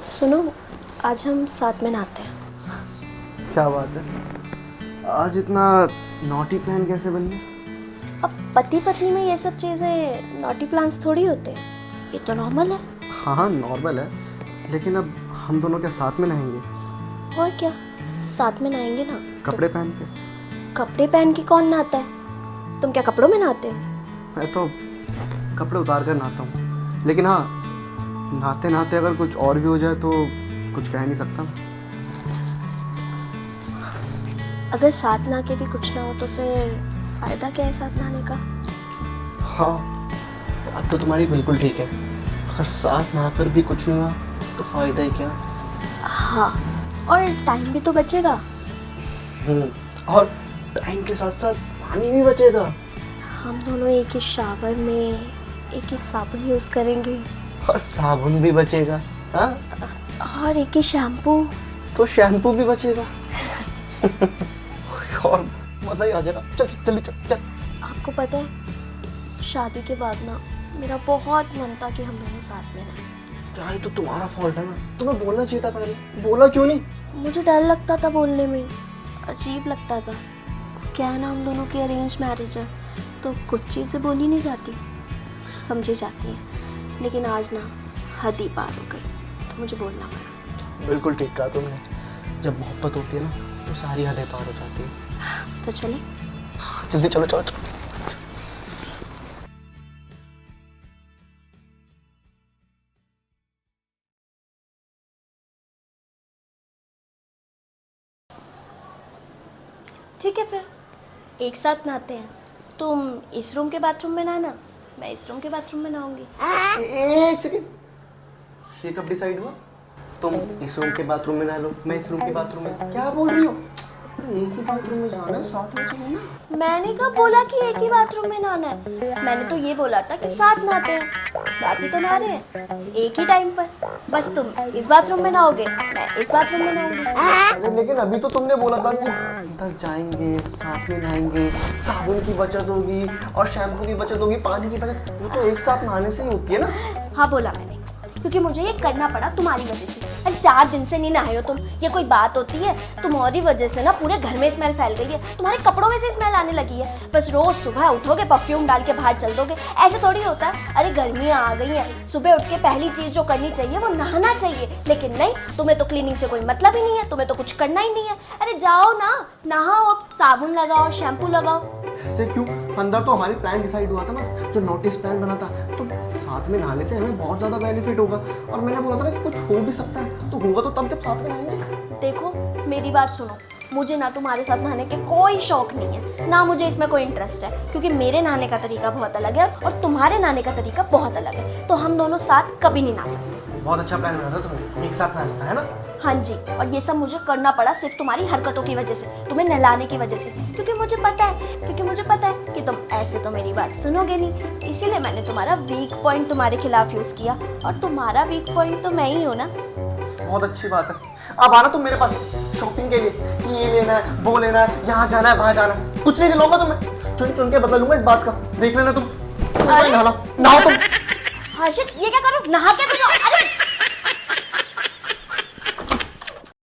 सुनो, आज हम साथ में नहाते हैं। क्या बात है, आज इतना नॉटी प्लान कैसे बन गया? अब पति पत्नी में ये सब चीज़ें नॉटी प्लान्स थोड़ी होते हैं, ये तो नॉर्मल है। हाँ नॉर्मल है, लेकिन अब हम दोनों क्या साथ में नहाएंगे? और क्या, साथ में नहाएंगे ना। कपड़े पहन के? कपड़े पहन के कौन नहाता है? तुम क्या कपड़ों में नहाते हो? मैं तो कपड़े उतार कर नहाता हूँ, लेकिन हाँ, नहाते नहाते अगर कुछ और भी हो जाए तो कुछ कह नहीं सकता। अगर साथ नहा के भी कुछ ना हो तो फिर फायदा क्या है साथ नहाने का? हाँ, बात तो तुम्हारी बिल्कुल ठीक है। अगर साथ नहाकर भी कुछ नहीं हुआ तो फायदा ही क्या? हाँ, और टाइम भी तो बचेगा। और टाइम के साथ साथ पानी भी बचेगा। हम दोनों एक ही शावर में एक ही साबुन यूज़ करेंगे। और साबुन भी बचेगा। हाँ, और एक ही शैम्पू। तो शैम्पू भी बचेगा। और मजा ही आ जाएगा। चल जल्दी चल चल। आपको पता है, शादी के बाद ना मेरा बहुत मन था कि हम दोनों साथ में रहें। यार ये तो तुम्हारा फॉल्ट है ना, तुम्हें बोलना चाहिए था पहले। बोला क्यों नहीं? मुझे डर लगता था बोलने में, अजीब लगता था। क्या है ना, हम दोनों की अरेंज मैरिज है तो कुछ चीज़ें बोली नहीं जाती, समझी जाती हैं। लेकिन आज ना हद ही पार हो गई तो मुझे बोलना पड़ा। बिल्कुल ठीक कहा तुमने। जब मोहब्बत होती है ना तो सारी हदें पार हो जाती है। तो चले। जल्दी चलो चलो चलो। ठीक है, फिर एक साथ नहाते हैं। तुम इस रूम के बाथरूम में नहाना, मैं इस रूम के बाथरूम में नहाऊंगी। एक सेकंड, ये कब डिसाइड हुआ? तुम इस रूम के बाथरूम में नहा लो, मैं इस रूम के बाथरूम में। क्या बोल रही हो? एक ही बाथरूम में जाना है, साथ में चलो ना। मैंने कब बोला कि एक ही बाथरूम में नहाना है? मैंने तो ये बोला था कि साथ नहाते हैं। साथ ही तो नहा रहे हैं, एक ही टाइम पर। बस तुम इस बाथरूम में नहाओगे, मैं इस बाथरूम में नहाऊंगी। अरे लेकिन अभी तो तुमने बोला था कि अंदर जाएंगे, साथ में नहाएंगे, साबुन की बचत होगी और शैम्पू की बचत होगी, पानी की बचत। वो तो एक साथ नहाने से ही होती है ना। हाँ बोला मैंने, क्योंकि मुझे ये करना पड़ा तुम्हारी वजह से। अरे 4 दिन से नहीं नहाए हो तुम, ये कोई बात होती है? तुम्हारी वजह से ना पूरे घर में स्मेल फैल गई है, तुम्हारे कपड़ों में से स्मेल आने लगी है। बस रोज सुबह उठोगे, परफ्यूम डाल के बाहर चल दोगे, ऐसे थोड़ी होता है। अरे गर्मियाँ आ गई हैं, सुबह उठ के पहली चीज जो करनी चाहिए वो नहाना चाहिए। लेकिन नहीं, तुम्हें तो क्लीनिंग से कोई मतलब ही नहीं है, तुम्हें तो कुछ करना ही नहीं है। अरे जाओ ना, नहाओ, साबुन लगाओ, शैम्पू लगाओ। ऐसे क्यों? अंदर तो हमारी प्लान डिसाइड हुआ था ना, जो नोटिस प्लान बना था। तो साथ में नहाने से हमें बहुत ज़्यादा बेनिफिट होगा। और मैंने बोला था ना कि कुछ हो भी सकता है, तो होगा तो तब जब साथ में नहाएंगे। देखो मेरी बात सुनो, मुझे ना तुम्हारे साथ नहाने के कोई शौक नहीं है, ना मुझे इसमें कोई इंटरेस्ट है। क्योंकि मेरे नहाने का तरीका बहुत अलग है और तुम्हारे नहाने का तरीका बहुत अलग है, तो हम दोनों साथ कभी नहीं नहा सकते। बहुत अच्छा प्लान बना था तुमने, एक साथ नहाने का, है ना? हाँ जी, और ये सब मुझे करना पड़ा सिर्फ तुम्हारी हरकतों की वजह से, तुम्हें नहलाने की वजह से। क्योंकि मुझे पता है कि तुम ऐसे तो मेरी बात सुनोगे नहीं, इसीलिए मैंने तुम्हारा वीक पॉइंट तुम्हारे खिलाफ यूज किया। और तुम्हारा वीक पॉइंट तो मैं ही हूँ ना। बहुत अच्छी बात है। अब आना तुम मेरे पास शॉपिंग के लिए, ये लेना है, वो लेना है, यहाँ जाना है, वहाँ जाना है। कुछ नहीं दिलाऊंगा तुम्हें, चुन चुन के बदल लूंगा इस बात का। देख लेना तुम। अरे नहाओ तुम। हर्षित, ये क्या करो, नहा के तो जाओ। अरे